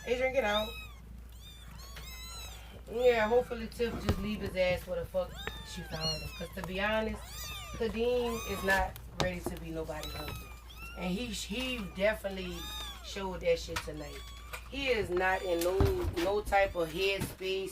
Adrian, get out. Yeah, hopefully Tiff just leave his ass where the fuck she found him. Cause to be honest, Kadeem is not ready to be nobody's husband. And he definitely showed that shit tonight. He is not in no type of headspace